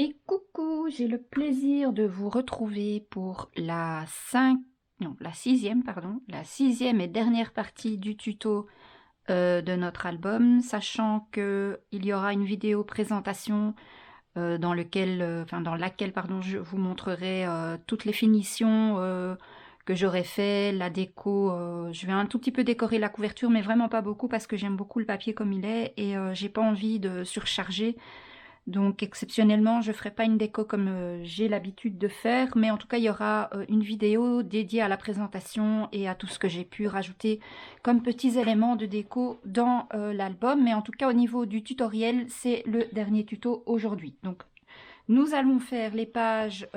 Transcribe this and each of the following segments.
Et coucou, j'ai le plaisir de vous retrouver pour la sixième et dernière partie du tuto de notre album, sachant que il y aura une vidéo présentation dans laquelle pardon, je vous montrerai toutes les finitions que j'aurais fait, la déco. Je vais un tout petit peu décorer la couverture, mais vraiment pas beaucoup parce que j'aime beaucoup le papier comme il est et j'ai pas envie de surcharger. Donc exceptionnellement, je ferai pas une déco comme j'ai l'habitude de faire, mais en tout cas, il y aura une vidéo dédiée à la présentation et à tout ce que j'ai pu rajouter comme petits éléments de déco dans l'album. Mais en tout cas, au niveau du tutoriel, c'est le dernier tuto aujourd'hui. Donc, nous allons faire les pages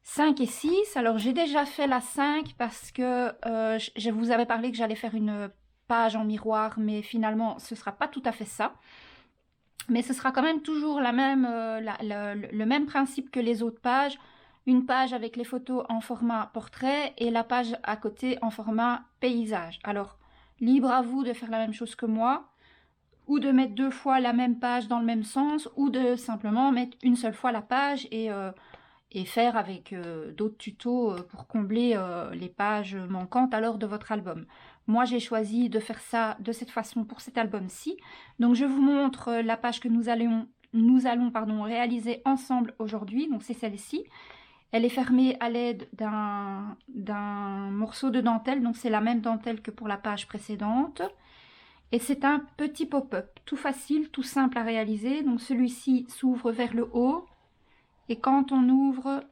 5 et 6. Alors, j'ai déjà fait la 5 parce que je vous avais parlé que j'allais faire une page en miroir, mais finalement, ce sera pas tout à fait ça. Mais ce sera quand même toujours le même principe que les autres pages. Une page avec les photos en format portrait et la page à côté en format paysage. Alors, libre à vous de faire la même chose que moi, ou de mettre deux fois la même page dans le même sens, ou de simplement mettre une seule fois la page et faire avec d'autres tutos pour combler les pages manquantes alors de votre album. Moi, j'ai choisi de faire ça de cette façon pour cet album-ci. Donc, je vous montre la page que nous allons réaliser ensemble aujourd'hui. Donc, c'est celle-ci. Elle est fermée à l'aide d'un morceau de dentelle. Donc, c'est la même dentelle que pour la page précédente. Et c'est un petit pop-up, tout facile, tout simple à réaliser. Donc, celui-ci s'ouvre vers le haut. Et quand on ouvre,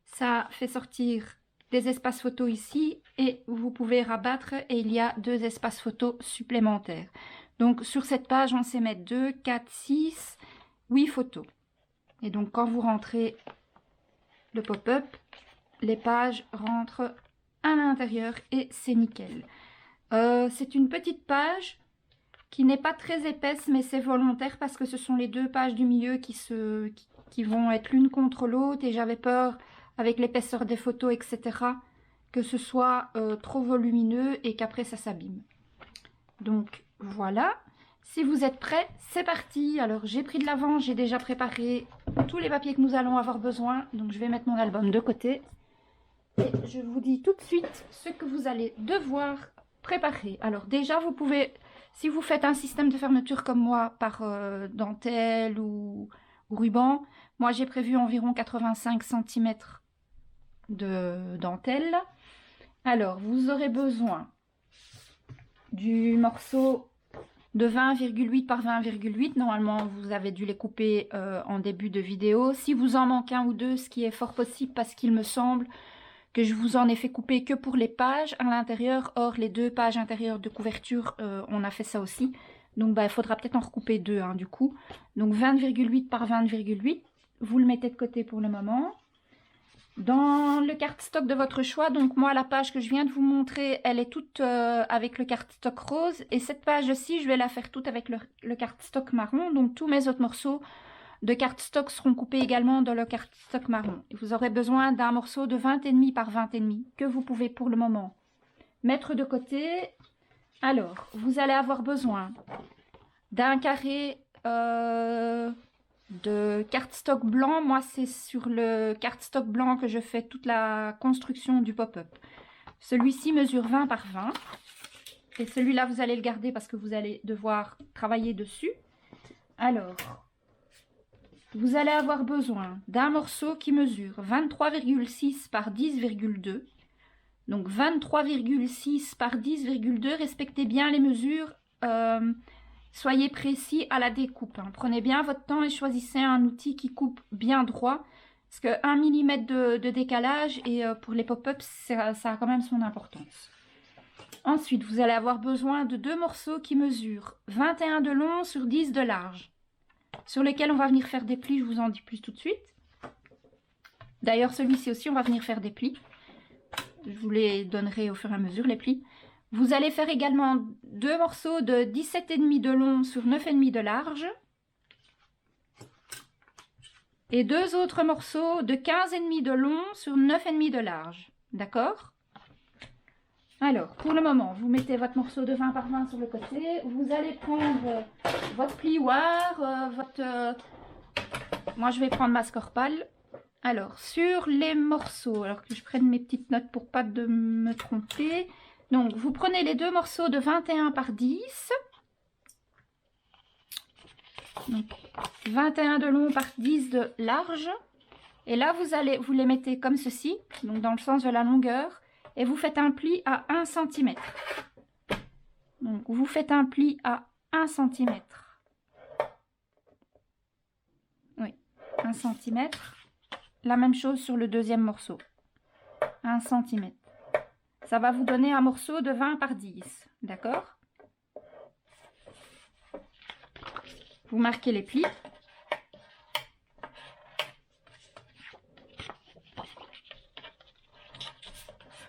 ça fait sortir des espaces photos ici et vous pouvez rabattre et il y a deux espaces photos supplémentaires. Donc sur cette page, on sait mettre 2, 4, 6, 8 photos. Et donc quand vous rentrez le pop-up, les pages rentrent à l'intérieur et c'est nickel. C'est une petite page qui n'est pas très épaisse, mais c'est volontaire parce que ce sont les deux pages du milieu qui vont être l'une contre l'autre et j'avais peur avec l'épaisseur des photos, etc., que ce soit trop volumineux et qu'après ça s'abîme. Donc voilà, si vous êtes prêts, c'est parti. Alors j'ai pris de l'avance, j'ai déjà préparé tous les papiers que nous allons avoir besoin, donc je vais mettre mon album de côté. Et je vous dis tout de suite ce que vous allez devoir préparer. Alors déjà, vous pouvez, si vous faites un système de fermeture comme moi par dentelle ou ruban, moi j'ai prévu environ 85 cm de dentelle. Alors, vous aurez besoin du morceau de 20,8 par 20,8. Normalement, vous avez dû les couper en début de vidéo. Si vous en manquez un ou deux, ce qui est fort possible parce qu'il me semble que je vous en ai fait couper que pour les pages à l'intérieur. Or, les deux pages intérieures de couverture, on a fait ça aussi. Donc, bah, il faudra peut-être en recouper deux, hein, du coup. Donc, 20,8 par 20,8. Vous le mettez de côté pour le moment. Dans le cardstock de votre choix, donc moi, la page que je viens de vous montrer, elle est toute avec le cardstock rose. Et cette page-ci, je vais la faire toute avec le cardstock marron. Donc, tous mes autres morceaux de cardstock seront coupés également dans le cardstock marron. Et vous aurez besoin d'un morceau de 20,5 par 20,5 que vous pouvez pour le moment mettre de côté. Alors, vous allez avoir besoin d'un carré de cardstock blanc. Moi, c'est sur le cardstock blanc que je fais toute la construction du pop-up. Celui-ci mesure 20 par 20. Et celui-là, vous allez le garder parce que vous allez devoir travailler dessus. Alors, vous allez avoir besoin d'un morceau qui mesure 23,6 par 10,2. Donc 23,6 par 10,2. Respectez bien les mesures. Soyez précis à la découpe. Hein. Prenez bien votre temps et choisissez un outil qui coupe bien droit. Parce que 1 mm de décalage et pour les pop-ups, ça a quand même son importance. Ensuite, vous allez avoir besoin de deux morceaux qui mesurent 21 de long sur 10 de large. Sur lesquels on va venir faire des plis, je vous en dis plus tout de suite. D'ailleurs, celui-ci aussi, on va venir faire des plis. Je vous les donnerai au fur et à mesure, les plis. Vous allez faire également deux morceaux de 17,5 de long sur 9,5 de large. Et deux autres morceaux de 15,5 de long sur 9,5 de large. D'accord? Alors, pour le moment, vous mettez votre morceau de 20 par 20 sur le côté. Vous allez prendre votre plioir, moi je vais prendre ma Scorpal. Alors, sur les morceaux, alors que je prenne mes petites notes pour pas de me tromper. Donc, vous prenez les deux morceaux de 21 par 10. Donc, 21 de long par 10 de large. Et là, vous les mettez comme ceci, donc dans le sens de la longueur. Et vous faites un pli à 1 cm. Donc, vous faites un pli à 1 cm. Oui, 1 cm. La même chose sur le deuxième morceau. 1 cm. Ça va vous donner un morceau de 20 par 10. D'accord? Vous marquez les plis.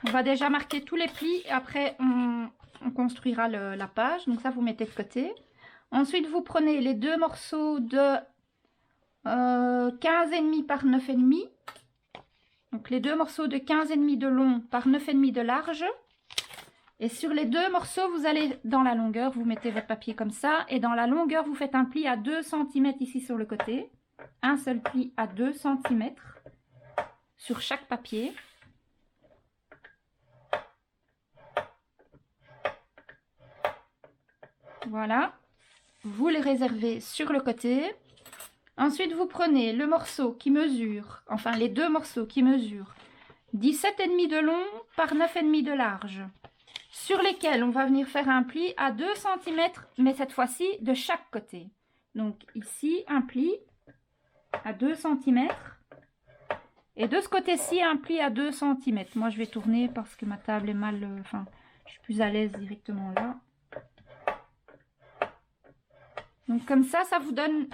On va déjà marquer tous les plis. Et après, on construira la page. Donc ça, vous mettez de côté. Ensuite, vous prenez les deux morceaux de 15,5 par 9,5. Donc les deux morceaux de 15,5 de long par 9,5 de large. Et sur les deux morceaux, vous allez dans la longueur, vous mettez votre papier comme ça. Et dans la longueur, vous faites un pli à 2 cm ici sur le côté. Un seul pli à 2 cm sur chaque papier. Voilà. Vous les réservez sur le côté. Ensuite, vous prenez le morceau qui mesure, enfin les deux morceaux qui mesurent 17,5 de long par 9,5 de large, sur lesquels on va venir faire un pli à 2 cm, mais cette fois-ci de chaque côté. Donc ici, un pli à 2 cm. Et de ce côté-ci, un pli à 2 cm. Moi, je vais tourner parce que ma table est mal... Enfin, je suis plus à l'aise directement là. Donc comme ça vous donne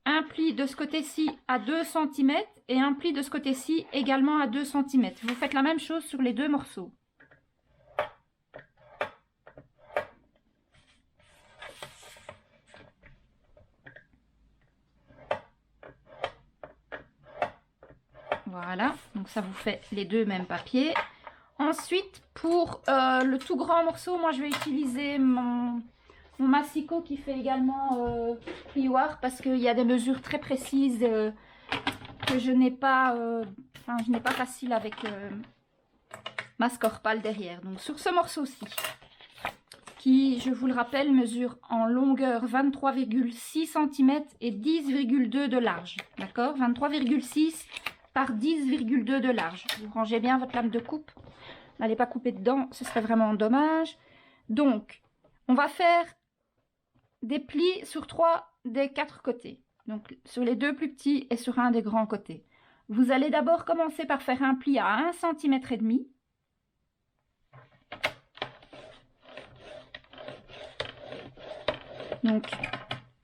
un pli de ce côté-ci à 2 cm et un pli de ce côté-ci également à 2 cm. Vous faites la même chose sur les deux morceaux. Voilà, donc ça vous fait les deux mêmes papiers. Ensuite, pour le tout grand morceau, moi je vais utiliser mon massicot qui fait également plioir parce qu'il y a des mesures très précises que je n'ai pas, je n'ai pas facile avec ma Scorpal derrière. Donc sur ce morceau-ci, qui, je vous le rappelle, mesure en longueur 23,6 cm et 10,2 de large. D'accord? 23,6 par 10,2 de large. Vous rangez bien votre lame de coupe. N'allez pas couper dedans, ce serait vraiment dommage. Donc, on va faire des plis sur 3 des 4 côtés. Donc, sur les deux plus petits et sur un des grands côtés. Vous allez d'abord commencer par faire un pli à 1 cm et demi. Donc,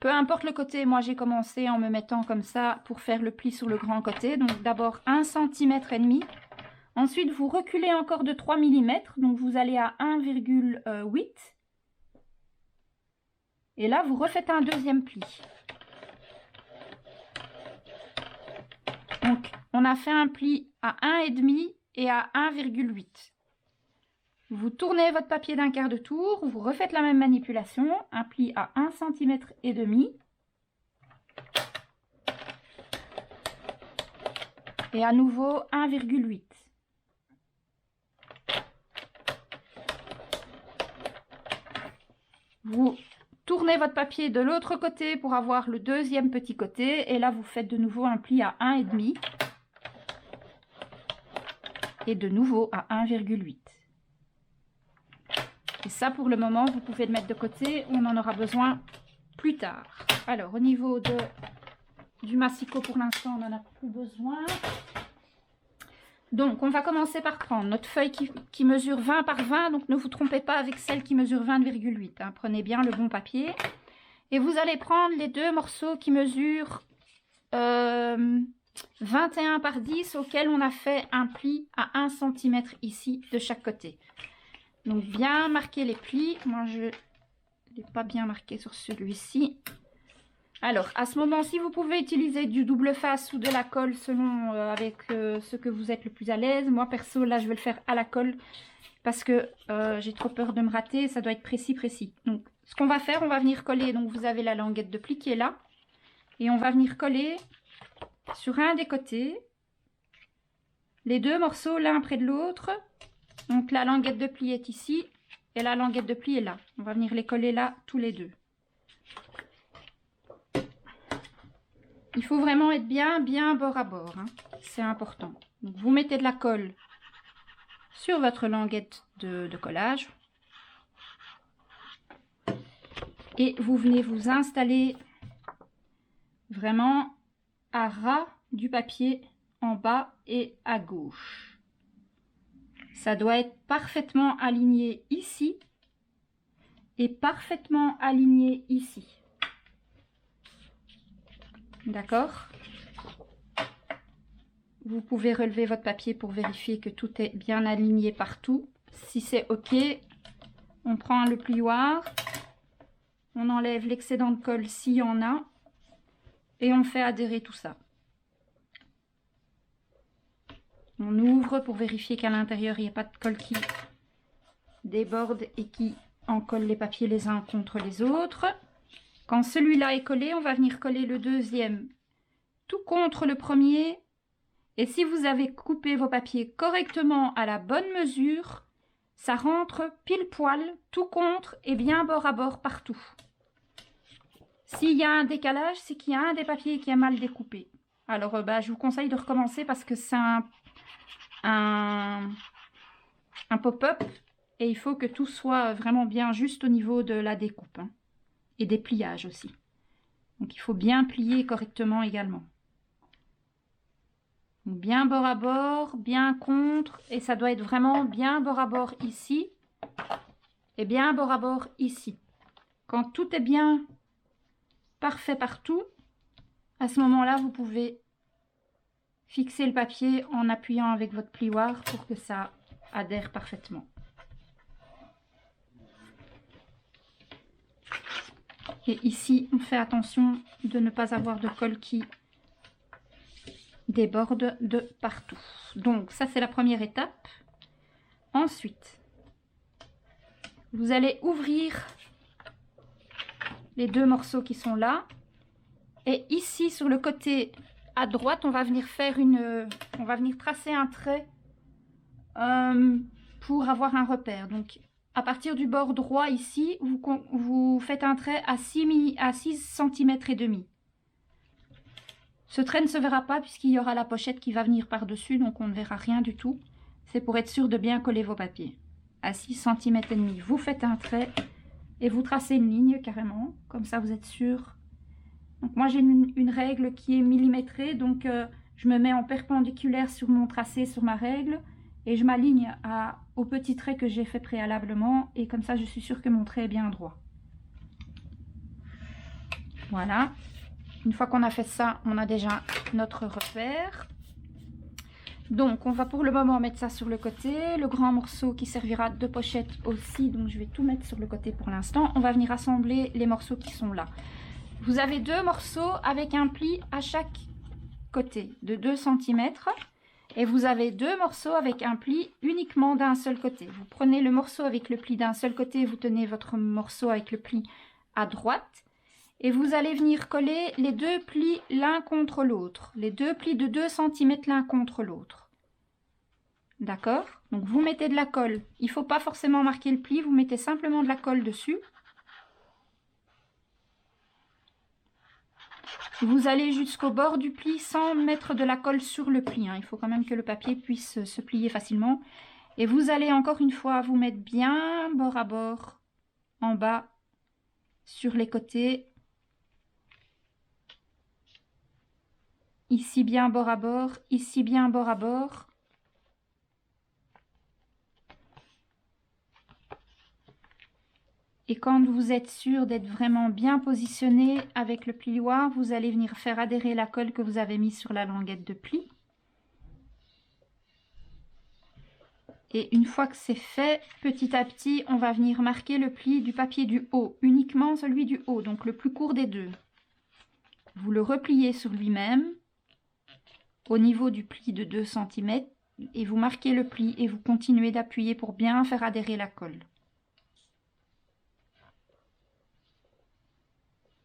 peu importe le côté, moi j'ai commencé en me mettant comme ça pour faire le pli sur le grand côté. Donc, d'abord 1 cm et demi. Ensuite, vous reculez encore de 3 mm. Donc, vous allez à 1,8. Et là, vous refaites un deuxième pli. Donc, on a fait un pli à 1,5 et à 1,8. Vous tournez votre papier d'un quart de tour, vous refaites la même manipulation, un pli à 1 cm et demi. Et à nouveau 1,8. Vous tournez votre papier de l'autre côté pour avoir le deuxième petit côté. Et là, vous faites de nouveau un pli à 1,5. Et de nouveau à 1,8. Et ça, pour le moment, vous pouvez le mettre de côté. On en aura besoin plus tard. Alors, au niveau du massicot, pour l'instant, on n'en a plus besoin. Donc, on va commencer par prendre notre feuille qui mesure 20 par 20. Donc, ne vous trompez pas avec celle qui mesure 20,8. Hein. Prenez bien le bon papier. Et vous allez prendre les deux morceaux qui mesurent 21 par 10, auquel on a fait un pli à 1 cm ici de chaque côté. Donc, bien marquer les plis. Moi, je ne l'ai pas bien marqué sur celui-ci. Alors, à ce moment-ci, vous pouvez utiliser du double face ou de la colle selon avec ce que vous êtes le plus à l'aise. Moi, perso, là, je vais le faire à la colle parce que j'ai trop peur de me rater. Ça doit être précis. Donc, ce qu'on va faire, on va venir coller. Donc, vous avez la languette de pli qui est là. Et on va venir coller sur un des côtés, les deux morceaux l'un près de l'autre. Donc la languette de pli est ici et la languette de pli est là. On va venir les coller là tous les deux. Il faut vraiment être bien bord à bord, hein. C'est important. Donc vous mettez de la colle sur votre languette de collage et vous venez vous installer vraiment à ras du papier en bas et à gauche. Ça doit être parfaitement aligné ici et parfaitement aligné ici. D'accord? Vous pouvez relever votre papier pour vérifier que tout est bien aligné partout. Si c'est OK, on prend le plioir, on enlève l'excédent de colle s'il y en a et on fait adhérer tout ça. On ouvre pour vérifier qu'à l'intérieur, il n'y a pas de colle qui déborde et qui encolle les papiers les uns contre les autres. Quand celui-là est collé, on va venir coller le deuxième tout contre le premier. Et si vous avez coupé vos papiers correctement à la bonne mesure, ça rentre pile poil, tout contre et bien bord à bord partout. S'il y a un décalage, c'est qu'il y a un des papiers qui est mal découpé. Alors je vous conseille de recommencer parce que c'est un pop-up et il faut que tout soit vraiment bien juste au niveau de la découpe, hein, et des pliages aussi. Donc il faut bien plier correctement également. Donc, bien bord à bord, bien contre, et ça doit être vraiment bien bord à bord ici et bien bord à bord ici. Quand tout est bien parfait partout, à ce moment-là, vous pouvez fixer le papier en appuyant avec votre plioir pour que ça adhère parfaitement. Et ici, on fait attention de ne pas avoir de colle qui déborde de partout. Donc ça, c'est la première étape. Ensuite, vous allez ouvrir les deux morceaux qui sont là. Et ici, sur le côté à droite, on va venir tracer un trait pour avoir un repère. Donc, à partir du bord droit ici, vous faites un trait à 6 cm et demi. Ce trait ne se verra pas puisqu'il y aura la pochette qui va venir par-dessus, donc on ne verra rien du tout. C'est pour être sûr de bien coller vos papiers. À 6 cm et demi, vous faites un trait et vous tracez une ligne carrément, comme ça vous êtes sûr. Donc moi j'ai une règle qui est millimétrée, donc je me mets en perpendiculaire sur mon tracé, sur ma règle, et je m'aligne au petit trait que j'ai fait préalablement, et comme ça je suis sûre que mon trait est bien droit. Voilà. Une fois qu'on a fait ça, on a déjà notre repère. Donc, on va pour le moment mettre ça sur le côté. Le grand morceau qui servira de pochette aussi. Donc, je vais tout mettre sur le côté pour l'instant. On va venir assembler les morceaux qui sont là. Vous avez deux morceaux avec un pli à chaque côté de 2 cm. Et vous avez deux morceaux avec un pli uniquement d'un seul côté. Vous prenez le morceau avec le pli d'un seul côté. Vous tenez votre morceau avec le pli à droite. Et vous allez venir coller les deux plis l'un contre l'autre. Les deux plis de 2 cm l'un contre l'autre. D'accord? Donc vous mettez de la colle. Il ne faut pas forcément marquer le pli. Vous mettez simplement de la colle dessus. Vous allez jusqu'au bord du pli sans mettre de la colle sur le pli, hein. Il faut quand même que le papier puisse se plier facilement. Et vous allez encore une fois vous mettre bien bord à bord en bas sur les côtés. Ici bien bord à bord, ici bien bord à bord. Et quand vous êtes sûr d'être vraiment bien positionné avec le plioir, vous allez venir faire adhérer la colle que vous avez mise sur la languette de pli. Et une fois que c'est fait, petit à petit, on va venir marquer le pli du papier du haut, uniquement celui du haut, donc le plus court des deux. Vous le repliez sur lui-même, au niveau du pli de 2 cm, et vous marquez le pli et vous continuez d'appuyer pour bien faire adhérer la colle.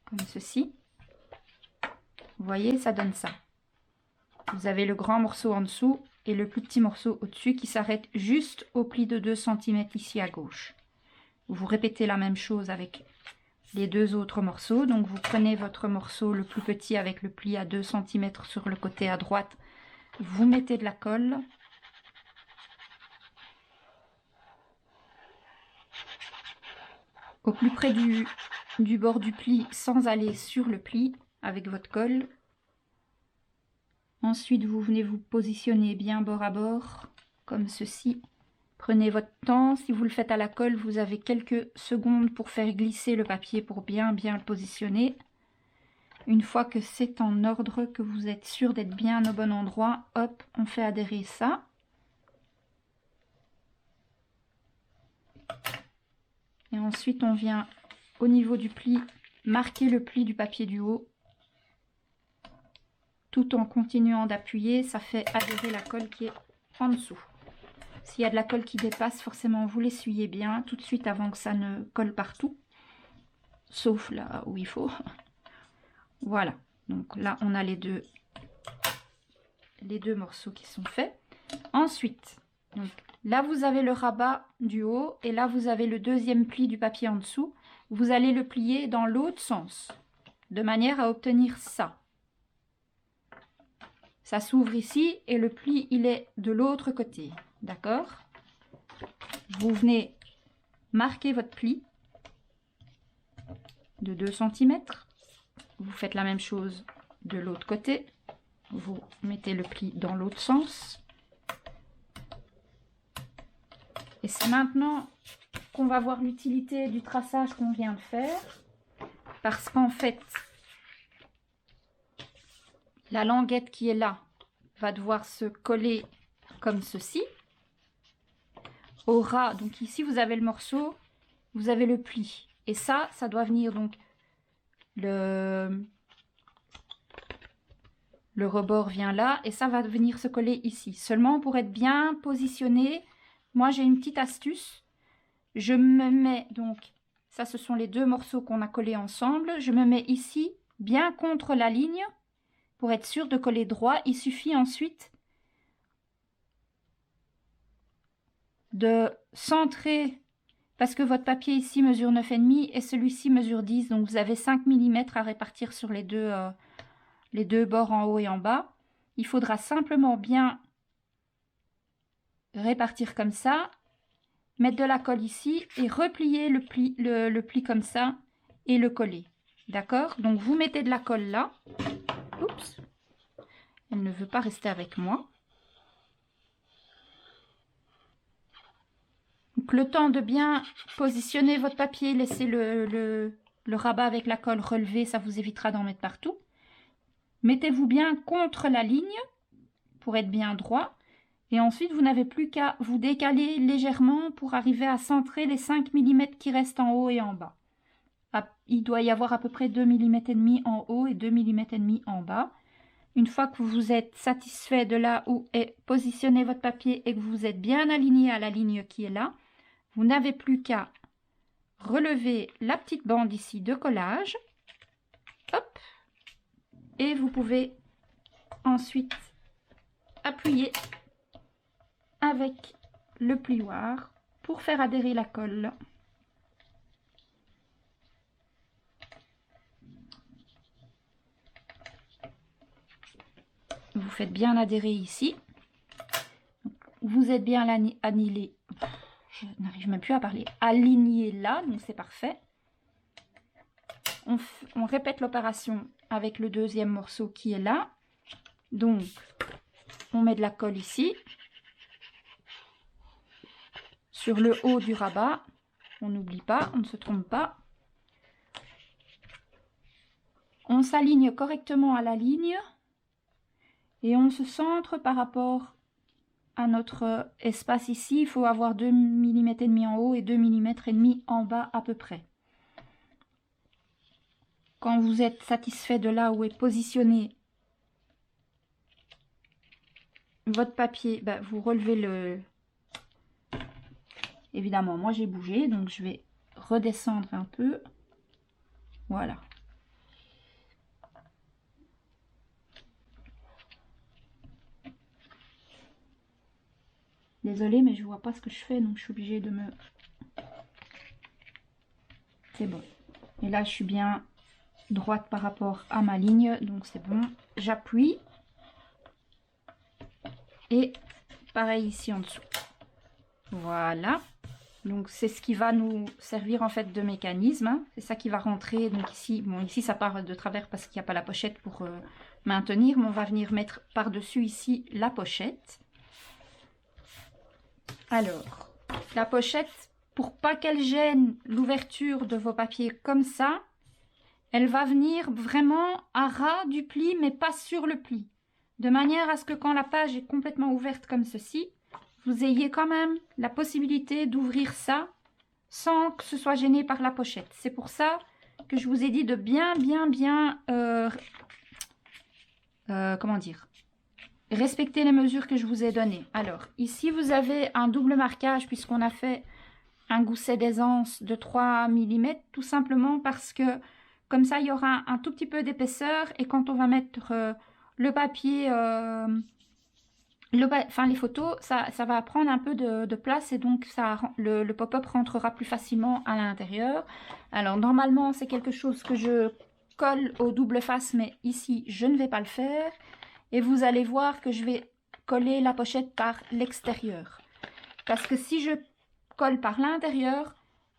Comme ceci. Vous voyez, ça donne ça. Vous avez le grand morceau en dessous et le plus petit morceau au-dessus qui s'arrête juste au pli de 2 cm ici à gauche. Vous répétez la même chose avec les 2 autres morceaux. Donc vous prenez votre morceau le plus petit avec le pli à 2 cm sur le côté à droite. Vous mettez de la colle. Au plus près du bord du pli sans aller sur le pli avec votre colle. Ensuite, vous venez vous positionner bien bord à bord, comme ceci. Prenez votre temps. Si vous le faites à la colle, vous avez quelques secondes pour faire glisser le papier pour bien le positionner. Une fois que c'est en ordre, que vous êtes sûr d'être bien au bon endroit, hop, on fait adhérer ça. Et ensuite, on vient au niveau du pli, marquer le pli du papier du haut. Tout en continuant d'appuyer, ça fait adhérer la colle qui est en dessous. S'il y a de la colle qui dépasse, forcément vous l'essuyez bien tout de suite avant que ça ne colle partout. Sauf là où il faut. Voilà. Donc là, on a les deux morceaux qui sont faits. Ensuite, donc, là vous avez le rabat du haut et là vous avez le deuxième pli du papier en dessous. Vous allez le plier dans l'autre sens, de manière à obtenir ça. Ça s'ouvre ici et le pli, il est de l'autre côté. D'accord? Vous venez marquer votre pli de 2 cm. Vous faites la même chose de l'autre côté. Vous mettez le pli dans l'autre sens. Et c'est maintenant qu'on va voir l'utilité du traçage qu'on vient de faire. Parce qu'en fait, la languette qui est là va devoir se coller comme ceci. Au ras, donc ici vous avez le morceau, vous avez le pli. Et ça doit venir donc, le rebord vient là et ça va venir se coller ici. Seulement pour être bien positionné, moi j'ai une petite astuce. Je me mets donc, ça ce sont les 2 morceaux qu'on a collés ensemble. Je me mets ici, bien contre la ligne. Pour être sûr de coller droit, il suffit ensuite de centrer, parce que votre papier ici mesure 9,5 et celui-ci mesure 10, donc vous avez 5 mm à répartir sur les deux bords en haut et en bas. Il faudra simplement bien répartir comme ça, mettre de la colle ici et replier le pli comme ça et le coller. D'accord? Donc vous mettez de la colle là. Oups, elle ne veut pas rester avec moi. Donc le temps de bien positionner votre papier, laisser le rabat avec la colle relevé, ça vous évitera d'en mettre partout. Mettez-vous bien contre la ligne pour être bien droit. Et ensuite, vous n'avez plus qu'à vous décaler légèrement pour arriver à centrer les 5 mm qui restent en haut et en bas. Il doit y avoir à peu près 2 mm et demi en haut et 2 mm et demi en bas. Une fois que vous êtes satisfait de là où est positionné votre papier et que vous êtes bien aligné à la ligne qui est là, vous n'avez plus qu'à relever la petite bande ici de collage. Hop. Et vous pouvez ensuite appuyer avec le plioir pour faire adhérer la colle. Vous faites bien adhérer ici. Vous êtes bien aligné. Je n'arrive même plus à parler. Aligné là, donc c'est parfait. On répète l'opération avec le deuxième morceau qui est là. Donc, on met de la colle ici. Sur le haut du rabat. On n'oublie pas, on ne se trompe pas. On s'aligne correctement à la ligne. Et on se centre par rapport à notre espace ici. Il faut avoir 2 mm et demi en haut et 2 mm et demi en bas à peu près. Quand vous êtes satisfait de là où est positionné votre papier, ben, vous relevez le... Évidemment, moi j'ai bougé, donc je vais redescendre un peu. Voilà. Désolée, mais je vois pas ce que je fais, donc je suis obligée de me... C'est bon. Et là, je suis bien droite par rapport à ma ligne, donc c'est bon. J'appuie. Et pareil ici en dessous. Voilà. Donc c'est ce qui va nous servir en fait de mécanisme. Hein. C'est ça qui va rentrer. Donc ici, bon ici ça part de travers parce qu'il n'y a pas la pochette pour maintenir. Mais on va venir mettre par-dessus ici la pochette. Alors, la pochette, pour pas qu'elle gêne l'ouverture de vos papiers comme ça, elle va venir vraiment à ras du pli, mais pas sur le pli. De manière à ce que quand la page est complètement ouverte comme ceci, vous ayez quand même la possibilité d'ouvrir ça sans que ce soit gêné par la pochette. C'est pour ça que je vous ai dit de bien comment dire, respecter les mesures que je vous ai données. Alors, ici, vous avez un double marquage puisqu'on a fait un gousset d'aisance de 3 mm, tout simplement parce que comme ça, il y aura un tout petit peu d'épaisseur et quand on va mettre le papier, enfin les photos, ça va prendre un peu de place et donc le pop-up rentrera plus facilement à l'intérieur. Alors normalement, c'est quelque chose que je colle au double face, mais ici, je ne vais pas le faire. Et vous allez voir que je vais coller la pochette par l'extérieur. Parce que si je colle par l'intérieur,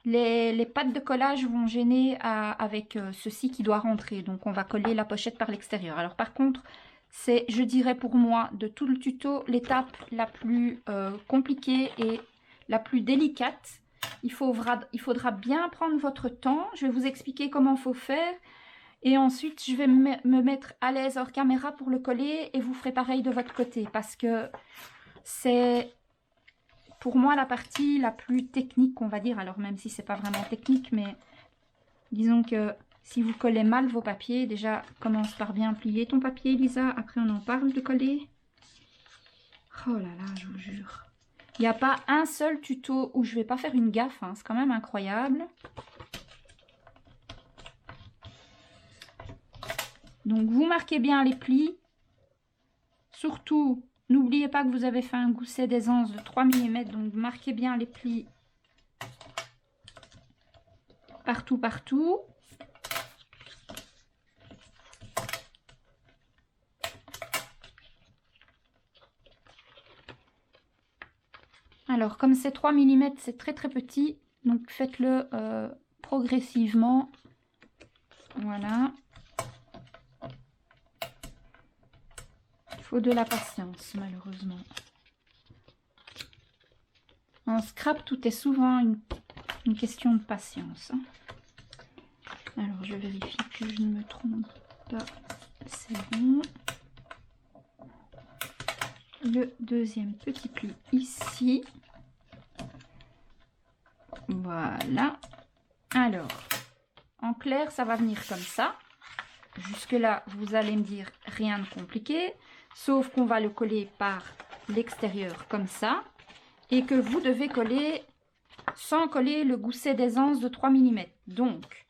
les pattes de collage vont gêner avec ceci qui doit rentrer. Donc on va coller la pochette par l'extérieur. Alors par contre, c'est, je dirais pour moi, de tout le tuto, l'étape la plus compliquée et la plus délicate. Il faudra bien prendre votre temps. Je vais vous expliquer comment il faut faire. Et ensuite, je vais me mettre à l'aise hors caméra pour le coller et vous ferez pareil de votre côté. Parce que c'est pour moi la partie la plus technique, on va dire. Alors même si c'est pas vraiment technique, mais disons que si vous collez mal vos papiers, déjà commence par bien plier ton papier, Lisa. Après, on en parle de coller. Oh là là, je vous jure. Il n'y a pas un seul tuto où je vais pas faire une gaffe. Hein. C'est quand même incroyable. Donc, vous marquez bien les plis. Surtout, n'oubliez pas que vous avez fait un gousset d'aisance de 3 mm. Donc, marquez bien les plis partout. Alors, comme c'est 3 mm, c'est très petit. Donc, faites-le progressivement. Voilà. Il faut de la patience, malheureusement. En scrap, tout est souvent une question de patience. Alors, je vérifie que je ne me trompe pas. C'est bon. Le deuxième petit pli ici. Voilà. Alors, en clair, ça va venir comme ça. Jusque-là, vous allez me dire rien de compliqué, sauf qu'on va le coller par l'extérieur comme ça, et que vous devez coller sans coller le gousset d'aisance de 3 mm. Donc,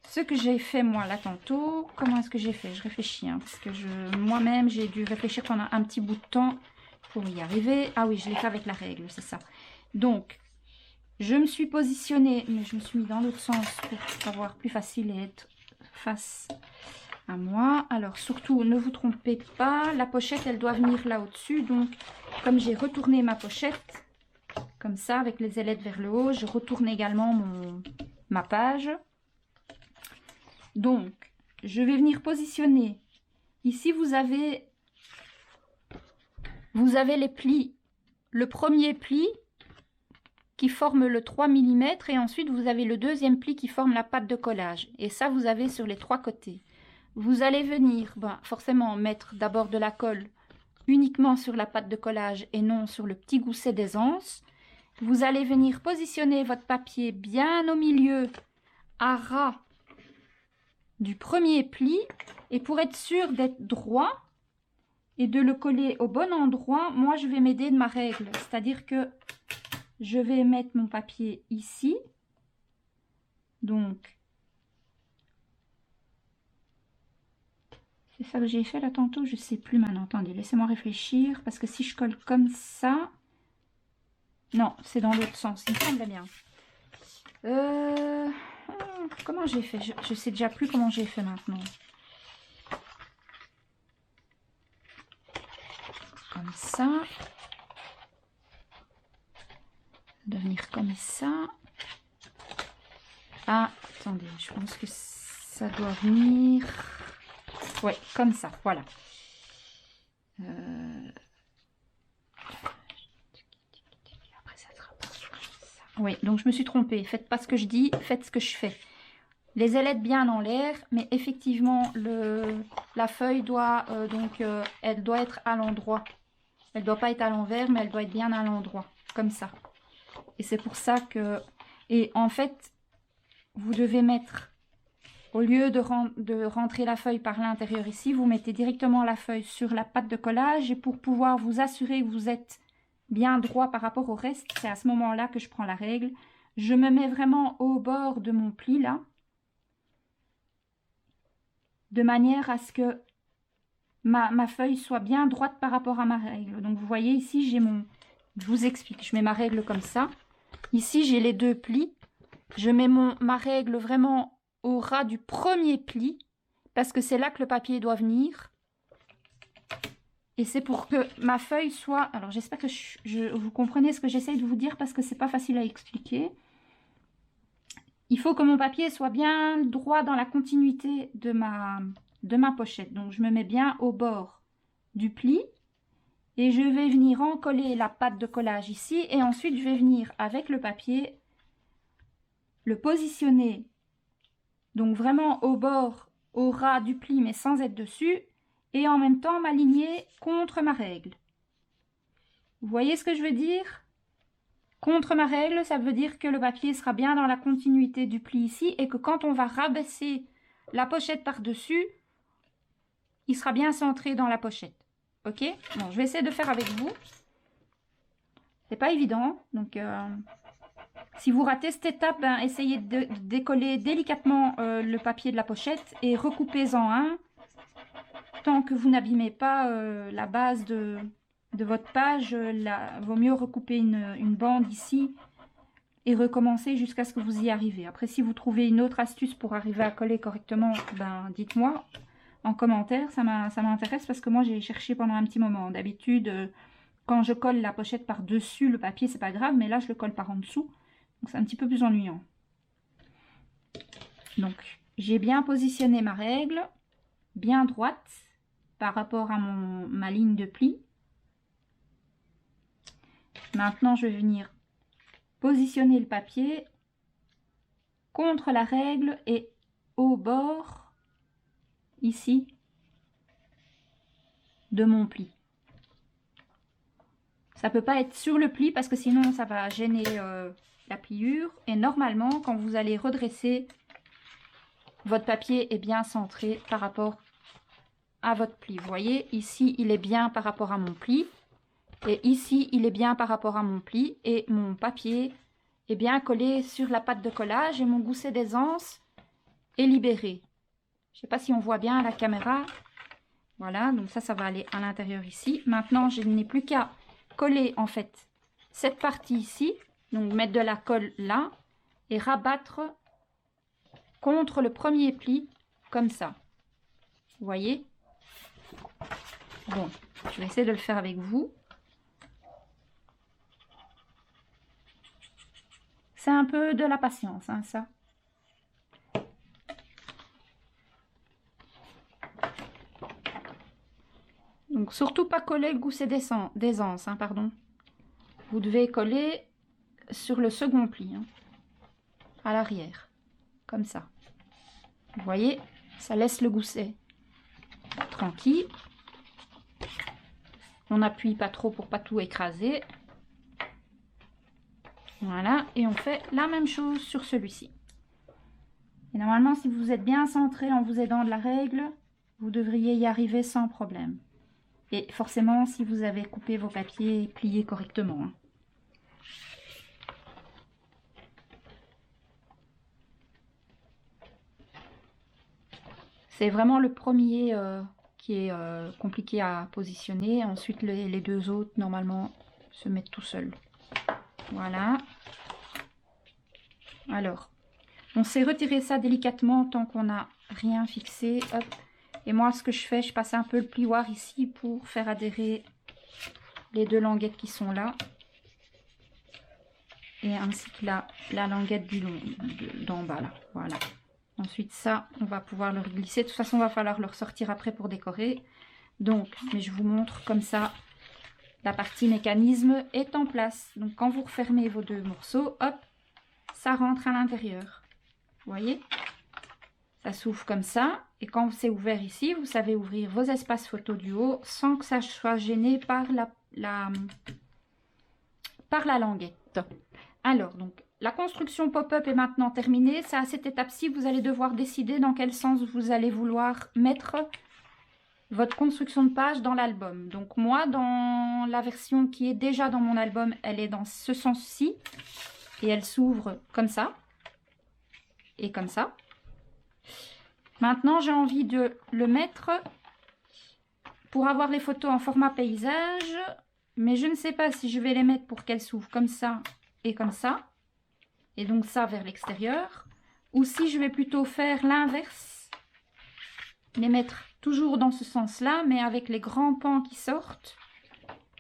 ce que j'ai fait moi là tantôt, comment est-ce que j'ai fait? Je réfléchis, hein, parce que moi-même, j'ai dû réfléchir pendant un petit bout de temps pour y arriver. Ah oui, je l'ai fait avec la règle, c'est ça. Donc, je me suis positionnée, mais je me suis mis dans l'autre sens pour avoir plus facile et être face à moi. Alors surtout, ne vous trompez pas, la pochette, elle doit venir là au-dessus. Donc, comme j'ai retourné ma pochette, comme ça, avec les ailettes vers le haut, je retourne également ma page. Donc, je vais venir positionner. Ici, vous avez les plis. Le premier pli qui forme le 3 mm et ensuite vous avez le deuxième pli qui forme la patte de collage. Et ça, vous avez sur les 3 côtés. Vous allez venir forcément mettre d'abord de la colle uniquement sur la patte de collage et non sur le petit gousset d'aisance. Vous allez venir positionner votre papier bien au milieu, à ras du premier pli. Et pour être sûr d'être droit et de le coller au bon endroit, moi je vais m'aider de ma règle. C'est-à-dire que je vais mettre mon papier ici. Donc, c'est ça que j'ai fait là tantôt, je sais plus maintenant. Attendez, laissez-moi réfléchir. Parce que si je colle comme ça, Non, c'est dans l'autre sens, il me semblait bien. Comment j'ai fait? Je sais déjà plus comment j'ai fait maintenant. Comme ça. Devenir comme ça. Ah, attendez, je pense que ça doit venir... Ouais, comme ça, voilà. Après, ça sera pas comme ça. Oui, donc je me suis trompée. Faites pas ce que je dis, faites ce que je fais. Les ailettes bien en l'air, mais effectivement, la feuille doit elle doit être à l'endroit. Elle doit pas être à l'envers, mais elle doit être bien à l'endroit, comme ça. Et c'est pour ça que... Et en fait, vous devez mettre... Au lieu de rentrer la feuille par l'intérieur ici, vous mettez directement la feuille sur la pâte de collage. Et pour pouvoir vous assurer que vous êtes bien droit par rapport au reste, c'est à ce moment-là que je prends la règle. Je me mets vraiment au bord de mon pli, là. De manière à ce que ma feuille soit bien droite par rapport à ma règle. Donc vous voyez ici, j'ai mon... Je vous explique, je mets ma règle comme ça. Ici, j'ai les deux plis. Je mets ma règle vraiment au ras du premier pli, parce que c'est là que le papier doit venir. Et c'est pour que ma feuille soit... Alors j'espère que vous comprenez ce que j'essaye de vous dire, parce que c'est pas facile à expliquer. Il faut que mon papier soit bien droit dans la continuité de ma pochette. Donc je me mets bien au bord du pli. Et je vais venir encoller la pâte de collage ici. Et ensuite je vais venir avec le papier le positionner. Donc vraiment au bord, au ras du pli, mais sans être dessus. Et en même temps m'aligner contre ma règle. Vous voyez ce que je veux dire? Contre ma règle, ça veut dire que le papier sera bien dans la continuité du pli ici et que quand on va rabaisser la pochette par-dessus, il sera bien centré dans la pochette. Ok? Bon, je vais essayer de faire avec vous. C'est pas évident. Donc, si vous ratez cette étape, ben, essayez de décoller délicatement le papier de la pochette et recoupez-en un. Tant que vous n'abîmez pas la base de votre page, vaut mieux recouper une bande ici et recommencer jusqu'à ce que vous y arrivez. Après, si vous trouvez une autre astuce pour arriver à coller correctement, ben, dites-moi en commentaire, ça m'intéresse parce que moi j'ai cherché pendant un petit moment. D'habitude, quand je colle la pochette par-dessus le papier, c'est pas grave, mais là je le colle par en dessous, donc c'est un petit peu plus ennuyant. Donc, j'ai bien positionné ma règle, bien droite, par rapport à ma ligne de pli. Maintenant, je vais venir positionner le papier contre la règle et au bord, ici, de mon pli. Ça ne peut pas être sur le pli parce que sinon ça va gêner la pliure. Et normalement, quand vous allez redresser, votre papier est bien centré par rapport à votre pli. Vous voyez, ici, il est bien par rapport à mon pli. Et ici, il est bien par rapport à mon pli. Et mon papier est bien collé sur la pâte de collage. Et mon gousset d'aisance est libéré. Je ne sais pas si on voit bien à la caméra. Voilà, donc ça va aller à l'intérieur ici. Maintenant, je n'ai plus qu'à coller en fait cette partie ici. Donc mettre de la colle là. Et rabattre contre le premier pli comme ça. Vous voyez? Bon, je vais essayer de le faire avec vous. C'est un peu de la patience, hein, ça. Donc, surtout pas coller le gousset d'aisance, hein, pardon. Vous devez coller sur le second pli, hein, à l'arrière, comme ça. Vous voyez, ça laisse le gousset tranquille. On n'appuie pas trop pour pas tout écraser. Voilà, et on fait la même chose sur celui-ci. Et normalement, si vous êtes bien centré en vous aidant de la règle, vous devriez y arriver sans problème. Et forcément, si vous avez coupé vos papiers et plié correctement. Hein. C'est vraiment le premier qui est compliqué à positionner. Ensuite, les deux autres, normalement, se mettent tout seuls. Voilà. Alors, on sait retirer ça délicatement tant qu'on n'a rien fixé. Hop. Et moi, ce que je fais, je passe un peu le plioir ici pour faire adhérer les deux languettes qui sont là. Et ainsi que la languette d'en bas là. Voilà. Ensuite, ça, on va pouvoir le glisser. De toute façon, il va falloir le ressortir après pour décorer. Donc, mais je vous montre comme ça. La partie mécanisme est en place. Donc, quand vous refermez vos deux morceaux, hop, ça rentre à l'intérieur. Vous voyez? Ça s'ouvre comme ça. Et quand c'est ouvert ici, vous savez ouvrir vos espaces photo du haut sans que ça soit gêné par la languette. Alors, donc, la construction pop-up est maintenant terminée. C'est à cette étape-ci, vous allez devoir décider dans quel sens vous allez vouloir mettre votre construction de page dans l'album. Donc moi, dans la version qui est déjà dans mon album, elle est dans ce sens-ci. Et elle s'ouvre comme ça. Et comme ça. Maintenant, j'ai envie de le mettre pour avoir les photos en format paysage. Mais je ne sais pas si je vais les mettre pour qu'elles s'ouvrent comme ça et comme ça. Et donc ça vers l'extérieur. Ou si je vais plutôt faire l'inverse. Les mettre toujours dans ce sens-là, mais avec les grands pans qui sortent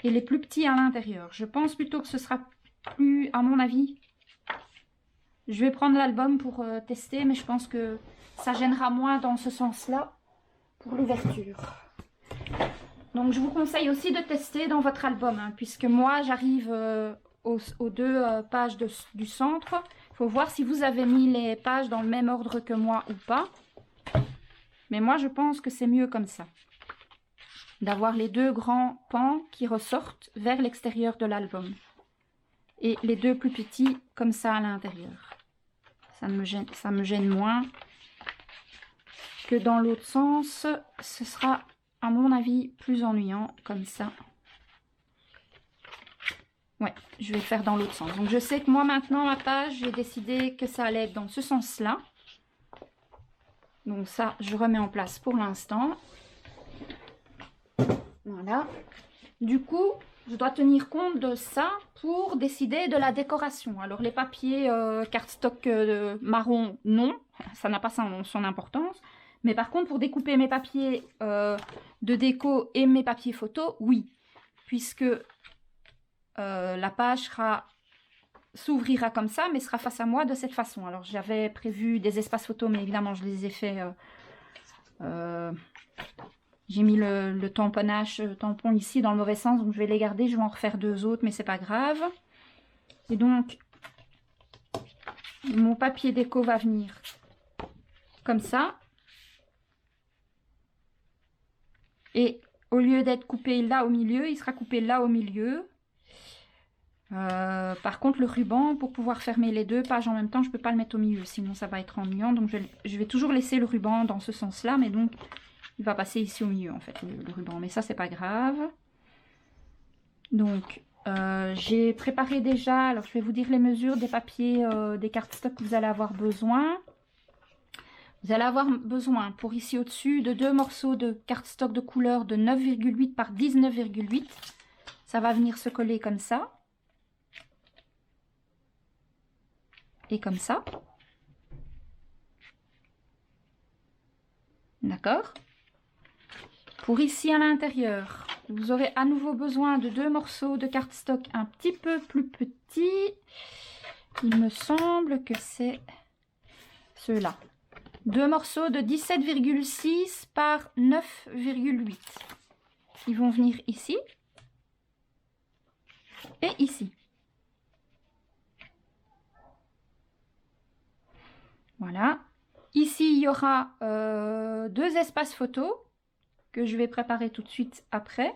et les plus petits à l'intérieur. Je pense plutôt que ce sera plus, à mon avis. Je vais prendre l'album pour tester, mais je pense que ça gênera moins dans ce sens-là pour l'ouverture. Donc je vous conseille aussi de tester dans votre album, hein, puisque moi j'arrive aux deux pages du centre. Il faut voir si vous avez mis les pages dans le même ordre que moi ou pas. Mais moi, je pense que c'est mieux comme ça. D'avoir les deux grands pans qui ressortent vers l'extérieur de l'album. Et les deux plus petits comme ça à l'intérieur. Ça me gêne moins que dans l'autre sens. Ce sera, à mon avis, plus ennuyant comme ça. Ouais, je vais faire dans l'autre sens. Donc, je sais que moi, maintenant, ma page, j'ai décidé que ça allait être dans ce sens-là. Donc ça, je remets en place pour l'instant. Voilà. Du coup, je dois tenir compte de ça pour décider de la décoration. Alors les papiers cardstock marron, non. Ça n'a pas son importance. Mais par contre, pour découper mes papiers de déco et mes papiers photo, oui. Puisque la page s'ouvrira comme ça, mais sera face à moi de cette façon. Alors j'avais prévu des espaces photos, mais évidemment je les ai fait. J'ai mis le tampon ici dans le mauvais sens, donc je vais les garder. Je vais en refaire deux autres, mais c'est pas grave. Et donc mon papier déco va venir comme ça. Et au lieu d'être coupé là au milieu, il sera coupé là au milieu. Par contre, le ruban, pour pouvoir fermer les deux pages en même temps, je ne peux pas le mettre au milieu, sinon ça va être ennuyant. Donc je vais toujours laisser le ruban dans ce sens-là, mais donc il va passer ici au milieu en fait, le ruban. Mais ça, c'est pas grave. Donc j'ai préparé déjà, alors je vais vous dire les mesures des papiers, des cardstock que vous allez avoir besoin. Vous allez avoir besoin pour ici au-dessus de deux morceaux de cardstock de couleur de 9,8 par 19,8. Ça va venir se coller comme ça. Et comme ça. D'accord? Pour ici à l'intérieur, vous aurez à nouveau besoin de deux morceaux de cardstock un petit peu plus petits. Il me semble que c'est ceux-là. Deux morceaux de 17,6 par 9,8. Ils vont venir ici et ici. Voilà. Ici, il y aura deux espaces photos que je vais préparer tout de suite après.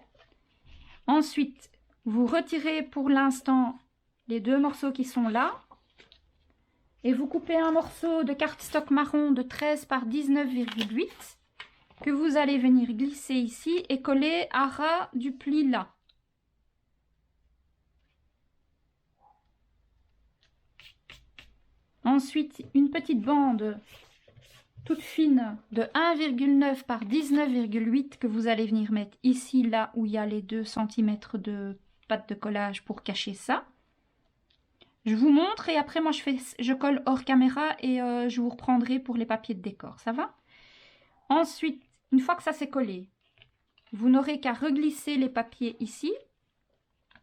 Ensuite, vous retirez pour l'instant les deux morceaux qui sont là. Et vous coupez un morceau de cardstock marron de 13 par 19,8 que vous allez venir glisser ici et coller à ras du pli là. Ensuite, une petite bande toute fine de 1,9 par 19,8 que vous allez venir mettre ici, là où il y a les 2 cm de pâte de collage pour cacher ça. Je vous montre et après moi je colle hors caméra et je vous reprendrai pour les papiers de décor, ça va? Ensuite, une fois que ça c'est collé, vous n'aurez qu'à reglisser les papiers ici